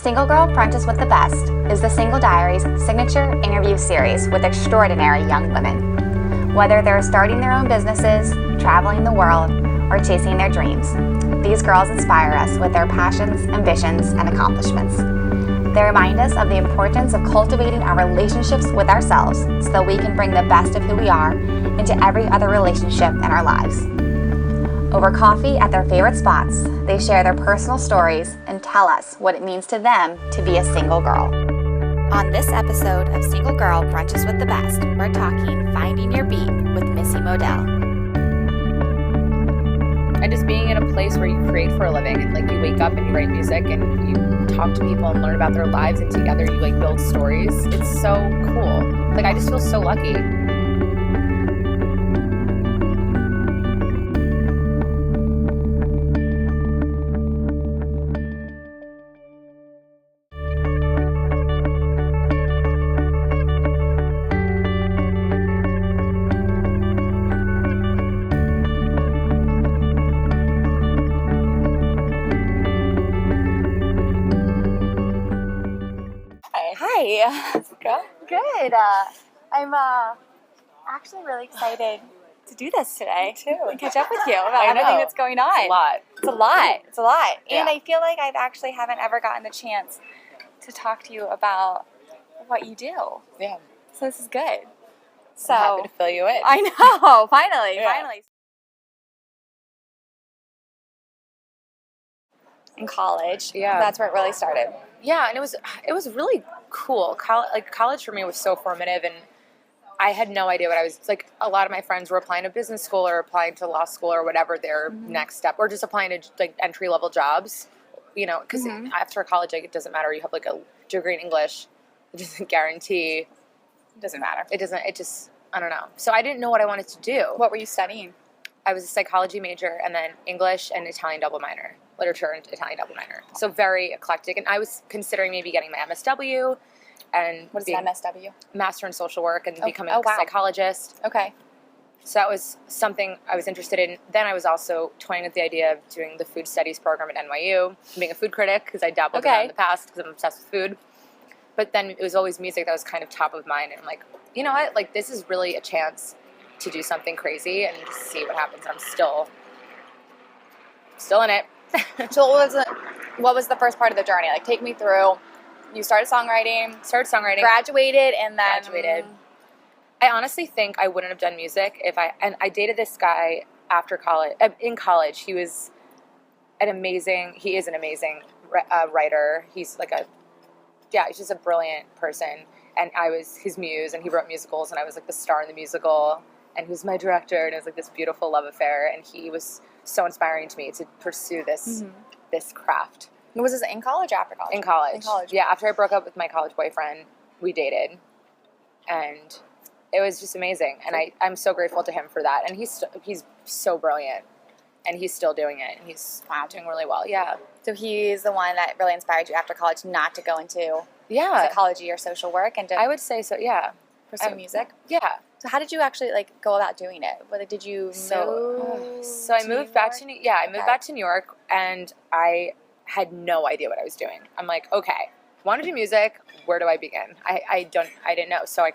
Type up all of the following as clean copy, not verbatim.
Single Girl Brunches with the Best is the Single Diaries signature interview series with extraordinary young women. Whether they're starting their own businesses, traveling the world, or chasing their dreams, these girls inspire us with their passions, ambitions, and accomplishments. They remind us of the importance of cultivating our relationships with ourselves so that we can bring the best of who we are into every other relationship in our lives. Over coffee at their favorite spots, they share their personal stories and tell us what it means to them to be a single girl. On this episode of Single Girl Brunches with the Best, we're talking Finding Your Beat with Missy Modell. And just being in a place where you create for a living and like you wake up and you write music and you talk to people and learn about their lives and together you like build stories. It's so cool. Like I just feel so lucky. Hi. How's it go? Good. I'm actually really excited to do this today. Me too. And catch up with you about I everything know. that's going on. It's a lot. It's a lot. It's a lot. Yeah. And I feel like I actually haven't ever gotten the chance to talk to you about what you do. Yeah. So this is good. So I'm happy to fill you in. I know. Finally. Yeah. Finally. In college. Yeah. That's where it really started. Yeah, and it was really cool. College for me was so formative, and I had no idea what I was like. A lot of my friends were applying to business school or applying to law school or whatever their next step, or just applying to like entry level jobs. You know, because after college, like it doesn't matter. You have like a degree in English, it doesn't guarantee. It doesn't matter. It doesn't. It just I don't know. So I didn't know what I wanted to do. What were you studying? I was a psychology major and then English and Italian double minor. Literature and Italian double minor. So very eclectic. And I was considering maybe getting my MSW and What is an MSW? Master in social work and becoming wow. a psychologist. Okay. So that was something I was interested in. Then I was also toying with the idea of doing the food studies program at NYU, being a food critic because I dabbled in that in the past because I'm obsessed with food. But then it was always music that was kind of top of mind. And I'm like, you know what? Like this is really a chance to do something crazy and just see what happens. I'm still in it. So what was the first part of the journey? Like, take me through. You started songwriting, graduated, and then graduated. I honestly think I wouldn't have done music if I dated this guy after college. In college, he is an amazing writer. He's he's just a brilliant person. And I was his muse, and he wrote musicals, and I was like the star in the musical, and he was my director, and it was like this beautiful love affair, and he was so inspiring to me to pursue this craft. Was this in college or after college? In college. In college. Yeah, after I broke up with my college boyfriend, we dated, and it was just amazing, and I'm so grateful to him for that, and he's so brilliant, and he's still doing it, and he's doing really well, yeah. So he's the one that really inspired you after college not to go into psychology or social work and to I would say so, yeah. pursue music? Yeah. So how did you actually go about doing it? Whether did you move? So I moved back to New York, and I had no idea what I was doing. I'm like, okay, want to do music? Where do I begin? I didn't know. So I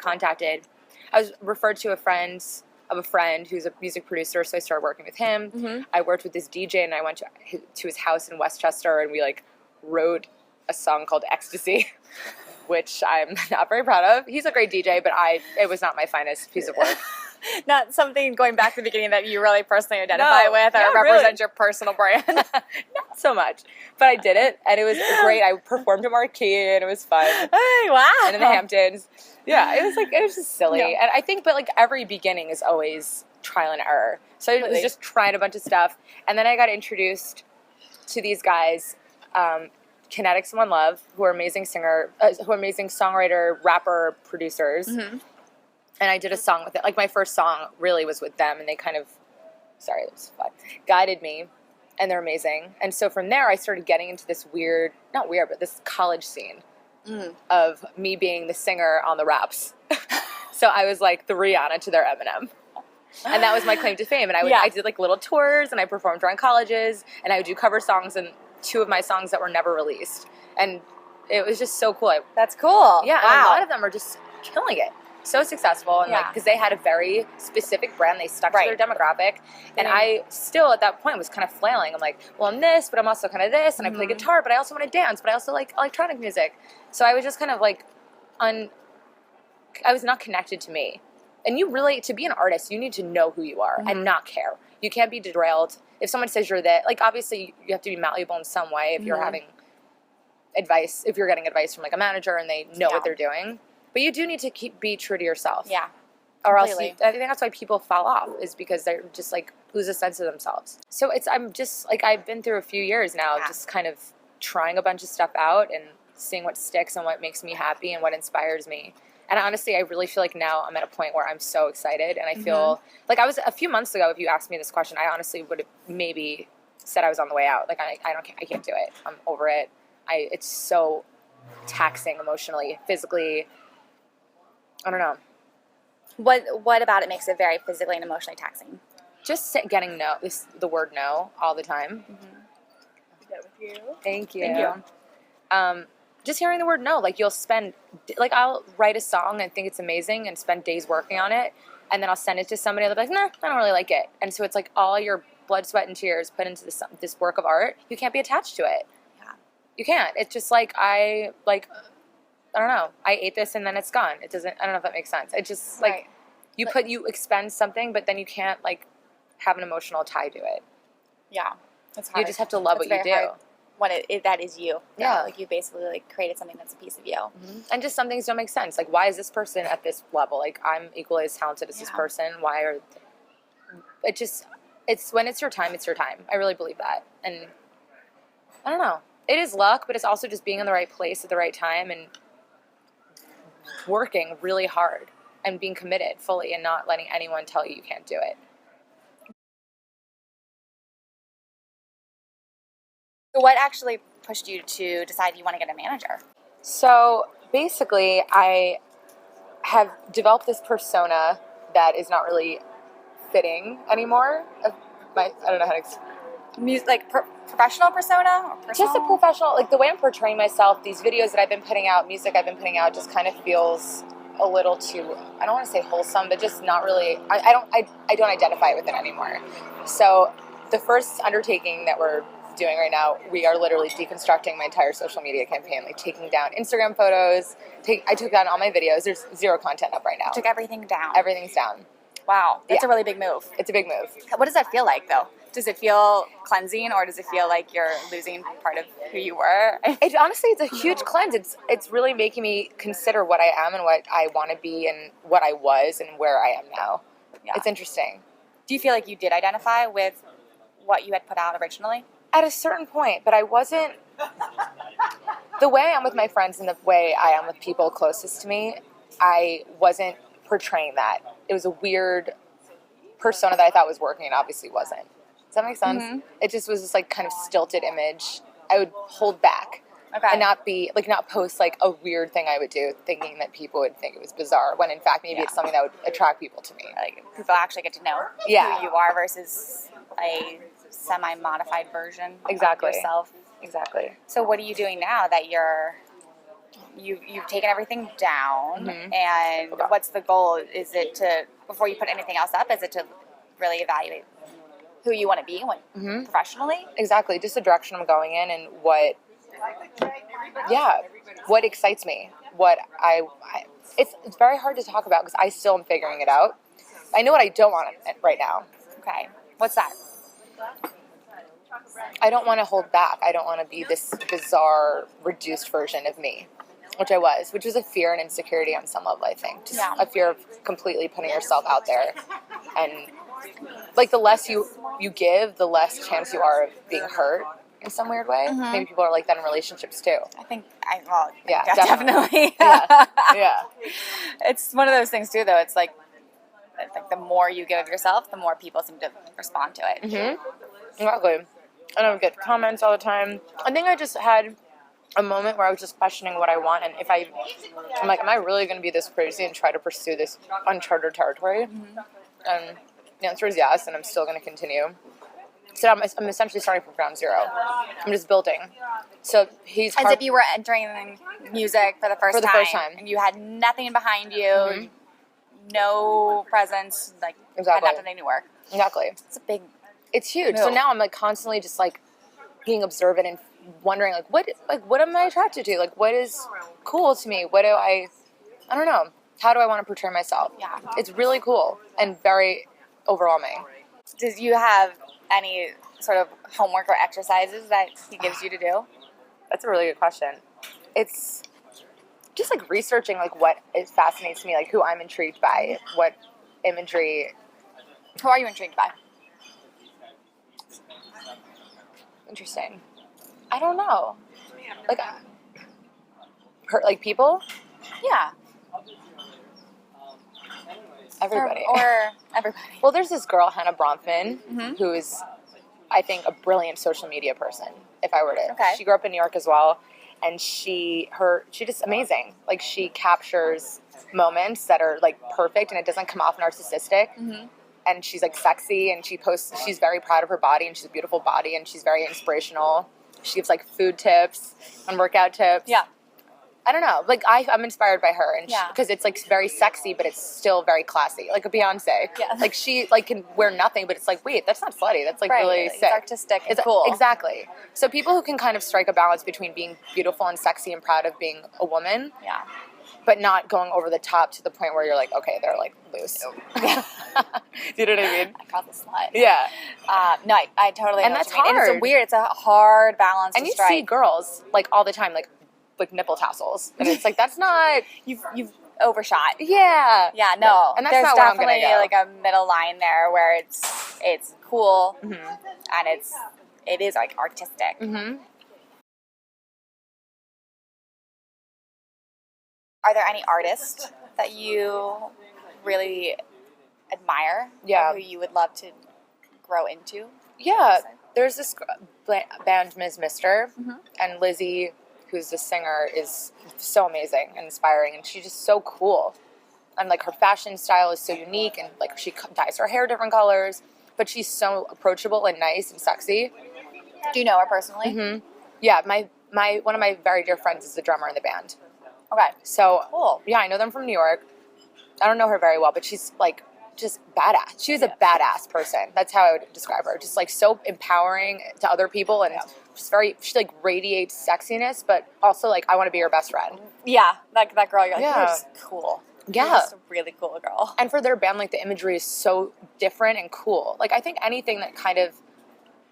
was referred to a friend of a friend who's a music producer, so I started working with him. I worked with this DJ, and I went to his house in Westchester, and we wrote a song called Ecstasy. Which I'm not very proud of. He's a great DJ, but it was not my finest piece of work. Not something, going back to the beginning, that you really personally identify with or represent your personal brand. Not so much. But I did it, and it was great. I performed at Marquee, and it was fun. Hey, wow. And in the Hamptons. Yeah, it was just silly. Yeah. And I think, but every beginning is always trial and error. So I was just trying a bunch of stuff. And then I got introduced to these guys, Kinetics and One Love, who are amazing songwriter, rapper, producers. And I did a song with it. My first song really was with them, and they kind of, that was fun, guided me, and they're amazing. And so from there, I started getting into this this college scene of me being the singer on the raps. So I was like the Rihanna to their Eminem. And that was my claim to fame. And I did little tours, and I performed around colleges, and I would do cover songs, and two of my songs that were never released. And it was just so cool. That's cool. Yeah, wow. and a lot of them are just killing it. So successful, and like, because they had a very specific brand, they stuck to their demographic, and I still at that point was kind of flailing. I'm like, well, I'm this, but I'm also kind of this, and I play guitar, but I also want to dance, but I also like electronic music. So I was just kind of like, I was not connected to me. And you really, to be an artist, you need to know who you are and not care. You can't be derailed. If someone says you're that, like, obviously you have to be malleable in some way if you're having advice, if you're getting advice from like a manager and they know what they're doing. But you do need to be true to yourself. Yeah. Or else, I think that's why people fall off, is because they're just like lose a sense of themselves. So I'm just like, I've been through a few years now, just kind of trying a bunch of stuff out and seeing what sticks and what makes me happy and what inspires me. And honestly, I really feel like now I'm at a point where I'm so excited, and I feel like I was a few months ago. If you asked me this question, I honestly would have maybe said I was on the way out. Like I can't do it. I'm over it. It's so taxing emotionally, physically. I don't know. What about it makes it very physically and emotionally taxing? Just getting the word no all the time. Is that with you? Thank you. Just hearing the word no, like you'll spend, like I'll write a song and think it's amazing and spend days working on it, and then I'll send it to somebody and they'll be like, nah, I don't really like it. And so it's like all your blood, sweat, and tears put into this work of art. You can't be attached to it. Yeah. You can't. It's just like I don't know. I ate this and then it's gone. It doesn't. I don't know if that makes sense. It just like you expend something, but then you can't like have an emotional tie to it. Yeah, it's hard. You just have to love what you do. Hard when that is you. Yeah, like you basically like created something that's a piece of you. And just some things don't make sense. Like, why is this person at this level? Like, I'm equally as talented as this person. Why are it's when it's your time, it's your time. I really believe that. And I don't know. It is luck, but it's also just being in the right place at the right time and working really hard and being committed fully and not letting anyone tell you can't do it. So what actually pushed you to decide you want to get a manager? So basically, I have developed this persona that is not really fitting anymore. I don't know how to explain. Like professional persona? Or personal? Just a professional, like the way I'm portraying myself, these videos that I've been putting out, music I've been putting out, just kind of feels a little too, I don't want to say wholesome, but just not really, I don't identify with it anymore. So the first undertaking that we're doing right now, we are literally deconstructing my entire social media campaign, like taking down Instagram photos. I took down all my videos. There's zero content up right now. Took everything down. Everything's down. Wow, that's a really big move. It's a big move. What does that feel like, though? Does it feel cleansing, or does it feel like you're losing part of who you were? Honestly, it's a huge cleanse. It's really making me consider what I am and what I want to be and what I was and where I am now. Yeah. It's interesting. Do you feel like you did identify with what you had put out originally? At a certain point, but I wasn't. The way I am with my friends and the way I am with people closest to me, I wasn't portraying that. It was a weird persona that I thought was working and obviously wasn't. Does that make sense? Mm-hmm. It just was this like kind of stilted image. I would hold back and not post like a weird thing I would do, thinking that people would think it was bizarre, when in fact maybe it's something that would attract people to me. Like people actually get to know who you are versus a semi-modified version of yourself. Exactly. So what are you doing now that you've taken everything down, and what's the goal? Is it to, before you put anything else up, is it to really evaluate who you want to be professionally? Exactly. Just the direction I'm going in and what excites me. What it's very hard to talk about because I still am figuring it out. I know what I don't want right now. Okay. What's that? I don't want to hold back. I don't want to be this bizarre, reduced version of me, which was a fear and insecurity on some level, I think. Just a fear of completely putting yourself out there. And, like, the less you give, the less chance you are of being hurt in some weird way. Maybe people are like that in relationships, too. Definitely. Yeah. It's one of those things, too, though. It's like the more you give of yourself, the more people seem to respond to it. Exactly. And I would get comments all the time. I think I just had a moment where I was just questioning what I want, and I'm like, am I really going to be this crazy and try to pursue this uncharted territory? And the answer is yes, and I'm still going to continue. So I'm essentially starting from ground zero. I'm just building. So he's As if you were entering music for the first time. And you had nothing behind you, Mm-hmm. no presence, like Exactly. had nothing to work. Exactly. It's huge. move. So now I'm like constantly just like being observant and wondering like what am I attracted to? Like what is cool to me? What do I don't know. How do I want to portray myself? Yeah. It's really cool and very overwhelming. Did you have any sort of homework or exercises that he gives you to do? That's a really good question. It's just like researching like what fascinates me, like who I'm intrigued by, what imagery. Who are you intrigued by? Interesting. I don't know. Like, like people? Yeah. Everybody. Or everybody. Well, there's this girl, Hannah Bronfman, Mm-hmm. who is, I think, a brilliant social media person, if I were to. Okay. She grew up in New York as well, and she's just amazing. Like, she captures moments that are, like, perfect, and it doesn't come off narcissistic. Mm-hmm. And she's, like, sexy, and she's very proud of her body, and she's a beautiful body, and she's very inspirational. She gives, like, food tips and workout tips. Yeah. I don't know. Like, I'm inspired by her, and Yeah. because it's like very sexy, but it's still very classy, like a Beyonce. Yeah. Like she like can wear nothing, but it's like, wait, that's not slutty. That's like Right. really It's sick. artistic. It's cool. Exactly. So people who can kind of strike a balance between being beautiful and sexy and proud of being a woman, Yeah. but not going over the top to the point where you're like, okay, they're like loose. You know what I mean? I call this slut. Yeah. No, I totally know And what that's you mean. And hard. it's it's a hard balance And to you strike. see girls like all the time, like nipple tassels, and it's like that's not. You've overshot. Yeah. Yeah, no. And that's there's not where I'm gonna definitely go. like a middle line there where it's cool Mm-hmm. and it is like artistic. Mm-hmm. Are there any artists that you really admire? Yeah. Or who you would love to grow into? Yeah, there's this band, Ms. Mister, Mhm. and Lizzie, who's the singer, is so amazing and inspiring, and she's just so cool. And like her fashion style is so unique, and like she dyes her hair different colors, but she's so approachable and nice and sexy. Do you know her personally? Mm-hmm. Yeah, my one of my very dear friends is the drummer in the band. Okay. So Cool. yeah, I know them from New York. I don't know her very well, but she's like just badass. She was a badass person. That's how I would describe her. Just like so empowering to other people, and just she like radiates sexiness, but also like I want to be your best friend. Yeah, that girl, you're like, Yeah. you're just cool. Yeah. You're just a really cool girl. And for their band, like the imagery is so different and cool. Like I think anything that kind of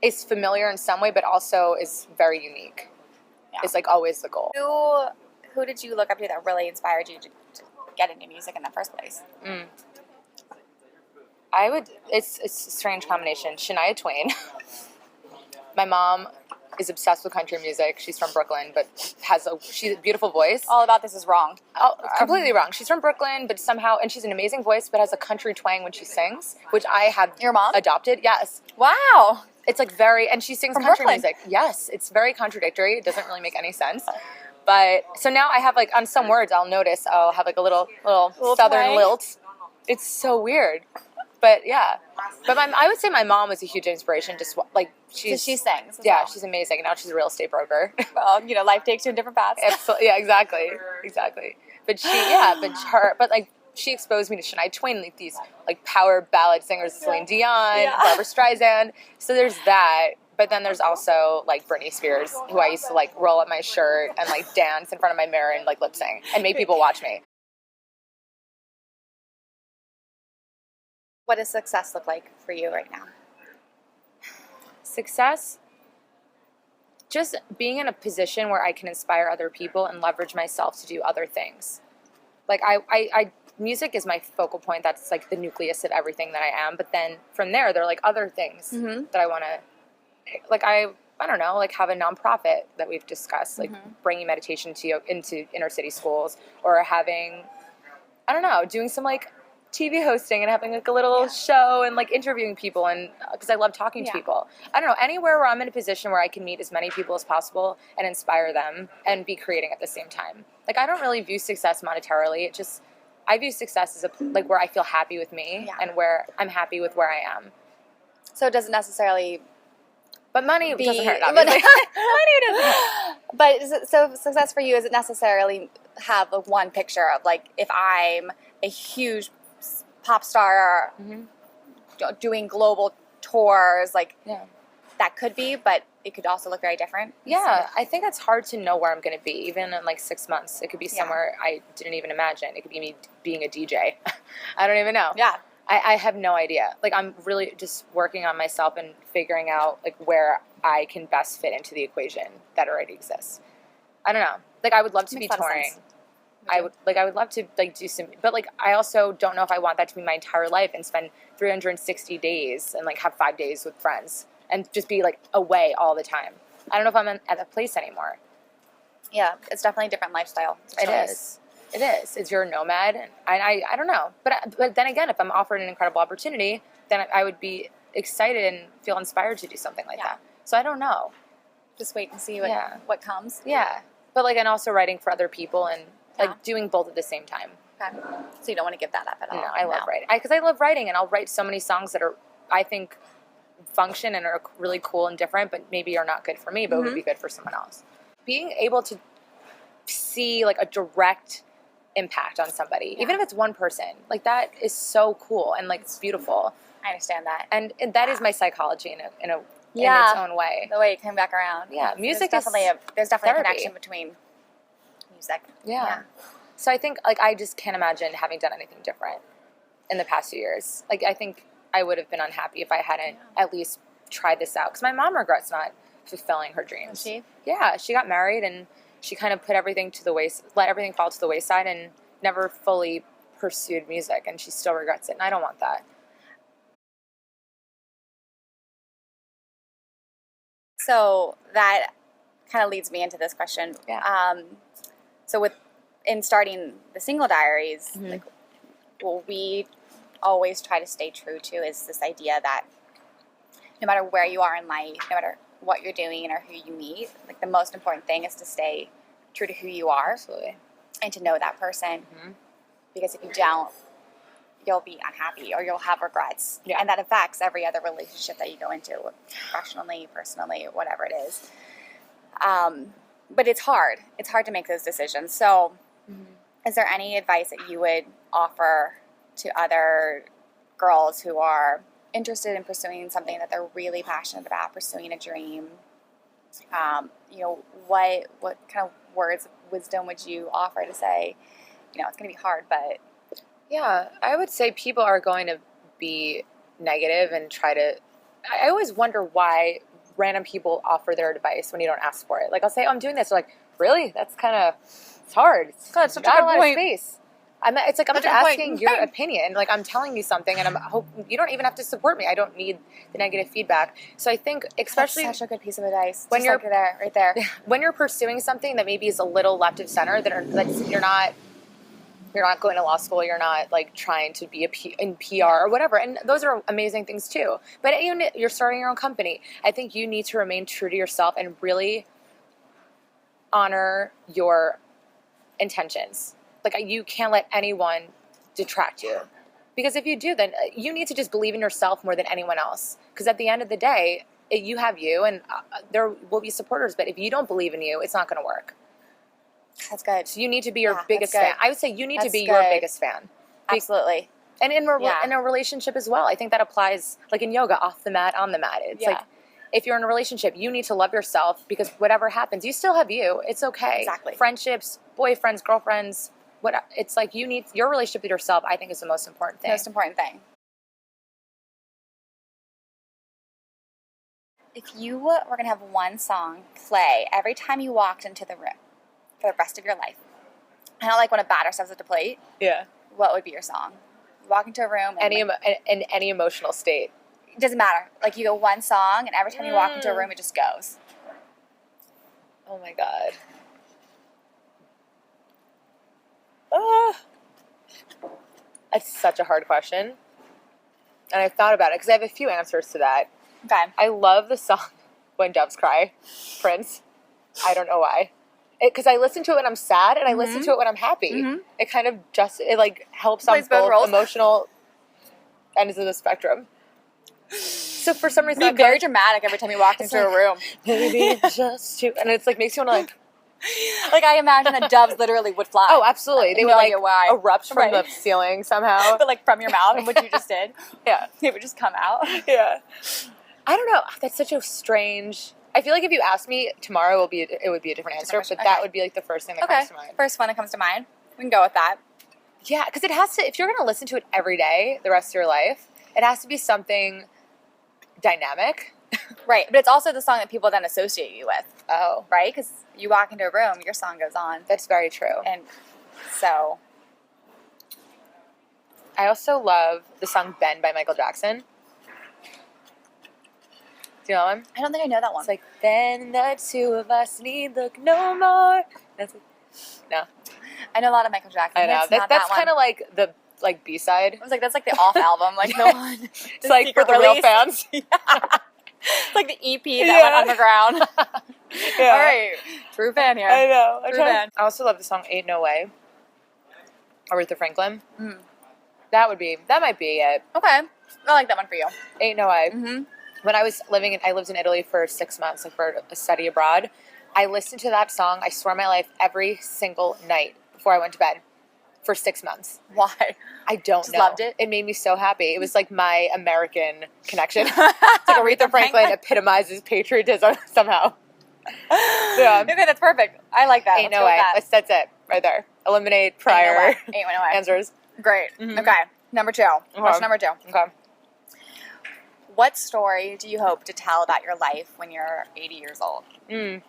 is familiar in some way, but also is very unique, is like always the goal. Who did you look up to that really inspired you to get into music in the first place? It's a strange combination. Shania Twain. My mom is obsessed with country music. She's from Brooklyn, but she's a beautiful voice. All About This is wrong. Oh, completely wrong. She's from Brooklyn, but somehow, and she's an amazing voice, but has a country twang when she sings, which I have Your mom? adopted. Yes. Wow. It's like and she sings From country Brooklyn? music. Yes. It's very contradictory. It doesn't really make any sense. But, so now I have like, on some words, I'll have like a little southern twang? lilt. It's so weird. But yeah. But I would say my mom was a huge inspiration. Just like, She sings. as yeah, well. she's amazing. Now she's a real estate broker. Well, life takes you in different paths. Absolutely. Yeah, exactly. But she exposed me to Shania Twain, like these like power ballad singers, Celine Dion, Barbra Streisand. So there's that. But then there's also like Britney Spears, who I used to like roll up my shirt and like dance in front of my mirror and like lip sync and make people watch me. What does success look like for you right now? Success, just being in a position where I can inspire other people and leverage myself to do other things. Like I music is my focal point. That's like the nucleus of everything that I am. But then from there are like other things that I want to, like I don't know, like have a nonprofit that we've discussed, like bringing meditation into inner city schools, or having, I don't know, doing some like TV hosting and having like a little show and like interviewing people, and because I love talking to people. I don't know, anywhere where I'm in a position where I can meet as many people as possible and inspire them and be creating at the same time. Like I don't really view success monetarily. I view success as like where I feel happy with me and where I'm happy with where I am. So it doesn't necessarily But money doesn't hurt, But, obviously. money doesn't hurt. But so success for you isn't necessarily have a one picture of like if I'm a huge pop star doing global tours, like that could be, but it could also look very different. Yeah, I think it's hard to know where I'm going to be, even in like 6 months. It could be somewhere I didn't even imagine. It could be me being a DJ. I don't even know. Yeah. I have no idea. Like, I'm really just working on myself and figuring out like where I can best fit into the equation that already exists. I don't know. Like, I would love to be touring. I would love to like do some, but like I also don't know if I want that to be my entire life and spend 360 days and like have 5 days with friends and just be like away all the time. I don't know if I'm at that place anymore. Yeah, it's definitely a different lifestyle. It is. It is. It's you're a nomad, and I don't know. But then again, if I'm offered an incredible opportunity, then I would be excited and feel inspired to do something like that. So I don't know. Just wait and see what comes. Yeah. But like, and also writing for other people and like doing both at the same time. Okay. So you don't want to give that up at all. No, I love writing. Because I love writing, and I'll write so many songs that are, I think, function and are really cool and different, but maybe are not good for me, but would be good for someone else. Being able to see like a direct impact on somebody, even if it's one person, like that is so cool and like it's beautiful. I understand that, and that is my psychology in its own way. The way it came back around. Yeah, music there's definitely therapy. a connection between music. Yeah. So I think like I just can't imagine having done anything different in the past few years. Like I think I would have been unhappy if I hadn't at least tried this out. Because my mom regrets not fulfilling her dreams. Was she? Yeah, she got married and she kind of put everything to the let everything fall to the wayside and never fully pursued music, and she still regrets it, and I don't want that. So that kind of leads me into this question. Yeah. So in starting the Single Diaries, like what we always try to stay true to is this idea that no matter where you are in life, no matter what you're doing or who you meet, like the most important thing is to stay true to who you are. Absolutely. And to know that person. Because if you don't, you'll be unhappy or you'll have regrets. Yeah. And that affects every other relationship that you go into, professionally, personally, whatever it is. But it's hard. It's hard to make those decisions. So is there any advice that you would offer to other girls who are interested in pursuing something that they're really passionate about, pursuing a dream? What kind of words of wisdom would you offer to say, it's going to be hard, but... Yeah, I would say people are going to be negative and try to... I always wonder why random people offer their advice when you don't ask for it. Like, I'll say, I'm doing this. They're like, really? That's kind of... It's hard. It's such not a lot of space. It's like I'm just asking your opinion. Like I'm telling you something, and you don't even have to support me. I don't need the negative feedback. So I think, especially that's such a good piece of advice. When you're there, right there. When you're pursuing something that maybe is a little left of center, that you're not going to law school. You're not like trying to be in PR or whatever. And those are amazing things too. But you're starting your own company. I think you need to remain true to yourself and really honor your intentions. Like, you can't let anyone detract you. Because if you do, then you need to just believe in yourself more than anyone else. Because at the end of the day, you have you, and there will be supporters. But if you don't believe in you, it's not going to work. That's good. So you need to be your biggest fan. I would say you need to be your biggest fan. Absolutely. And in a relationship as well. I think that applies, like in yoga, off the mat, on the mat. It's like, if you're in a relationship, you need to love yourself because whatever happens, you still have you. It's okay. Exactly. Friendships, boyfriends, girlfriends, it's like your relationship with yourself, I think, is the most important thing. Most important thing. If you were going to have one song play every time you walked into the room for the rest of your life, I don't like when a batter steps up to plate. Yeah. What would be your song? You walk into a room. In any emotional state. It doesn't matter. Like you go one song, and every time you walk into a room, it just goes. Oh my God. It's such a hard question. And I've thought about it because I have a few answers to that. Okay. I love the song When Doves Cry, Prince. I don't know why. Because I listen to it when I'm sad and I listen to it when I'm happy. It kind of helps on both emotional ends of the spectrum. So for some reason, It'd be very dramatic every time you walked into a room. maybe just you, and it's like makes you want to Like I imagine that doves literally would fly. Oh, absolutely. They would No like idea why. erupt from Right. the ceiling somehow. But like from your mouth, and what you just did, Yeah. it would just come out. Yeah. I don't know. That's such a strange. I feel like if you asked me tomorrow, it would be a different answer. question. But that Okay. would be like the first thing that Okay, comes to mind. first one that comes to mind. We can go with that. Yeah, because it has to. If you're going to listen to it every day, the rest of your life, it has to be something dynamic. Right, but it's also the song that people then associate you with, Oh, right? Because you walk into a room, your song goes on, that's very true. and so I also love the song "Ben" by Michael Jackson. Do you know him? I don't think I know that one. It's like, then the two of us need look no more. That's no. I know a lot of Michael Jackson. I know. It's not That's that kind of like the B-side. I was like, that's like the off album, like the one. It's like for the real fans. It's like the EP that went underground. Yeah. All right, true fan here. I know. True fan. I also love the song "Ain't No Way" Aretha Franklin. Mm. That might be it. Okay, I like that one for you. "Ain't No Way." Mm-hmm. When I lived in Italy for 6 months, like for a study abroad. I listened to that song, I swear my life, every single night before I went to bed for 6 months. Why? I don't Just know. loved it? It made me so happy. It was like my American connection. It's like Aretha Franklin epitomizes patriotism somehow. Yeah. Okay, that's perfect. I like that. Ain't Let's no go with way. that. That's it right there. Eliminate prior Ain't no way. answers. Great. Mhm. Okay, number two. Question number two. Okay. What story do you hope to tell about your life when you're 80 years old? Mm.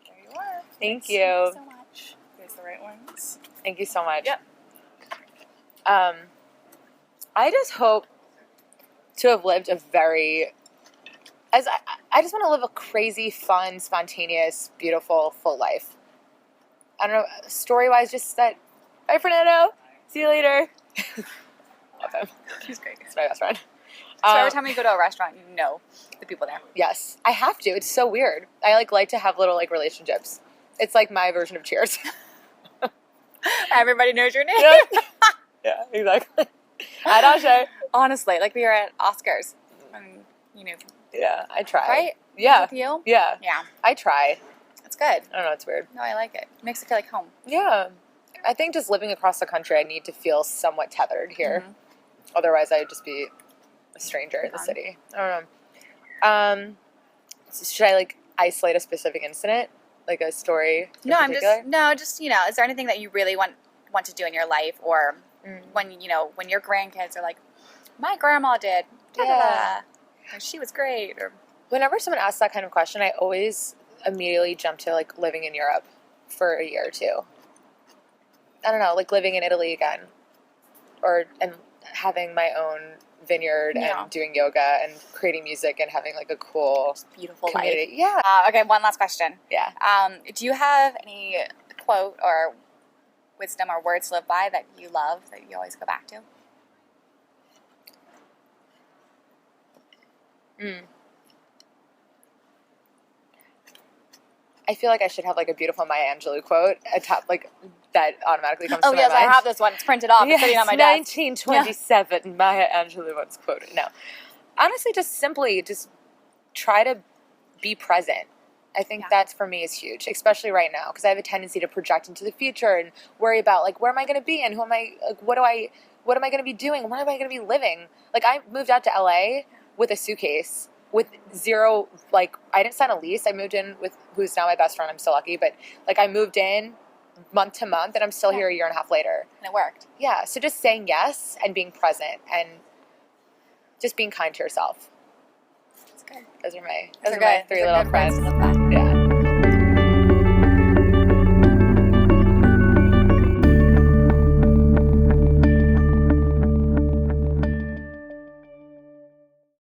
There you are. Thank Thank you. you so much. Here's the right ones. Thank you so much. Yep. I just hope to have lived a very, I just want to live a crazy, fun, spontaneous, beautiful, full life. I don't know, story-wise, just that, bye, Fernando. See you later. Love him. He's great. He's my best friend. So every time you go to a restaurant, you know the people there. Yes, I have to. It's so weird. I like to have little relationships. It's like my version of Cheers. Everybody knows your name. Yeah, exactly. Adage. Honestly, like we were at Oscars. And, you know, Yeah, I try. right? Yeah. With you? Yeah, Yeah. I try. It's good. I don't know, it's weird. No, I like it. It makes it feel like home. Yeah. I think just living across the country, I need to feel somewhat tethered here. Mhm. Otherwise, I'd just be a stranger in the Gone. city. I don't know. So should I isolate a specific incident, like a story? In particular? just is there anything that you really want to do in your life, or when your grandkids are like, my grandma did, Yeah. or she was great, or Whenever someone asks that kind of question, I always immediately jump to living in Europe for a year or two. I don't know, living in Italy again, and having my own vineyard Yeah. and doing yoga and creating music and having a cool beautiful community. life. Yeah, Okay, one last question. yeah. Do you have any quote or wisdom or words to live by that you love, that you always go back to? I feel like I should have a beautiful Maya Angelou quote atop that automatically comes to my yes, mind. I have this one. It's printed off. It's sitting on my desk. 1927, Maya Angelou once quoted. No. Honestly, just try to be present. I think Yeah. that's, for me, is huge, especially right now, because I have a tendency to project into the future and worry about, where am I going to be and who am I, what am I going to be doing? What am I going to be living? I moved out to LA with a suitcase with zero, I didn't sign a lease. I moved in with who's now my best friend. I'm so lucky. But, I moved in month to month, and I'm still here a year and a half later. And it worked. Yeah, so just saying yes and being present and just being kind to yourself. It's good. Those are my Those are my good. three Those are little good friends. words to live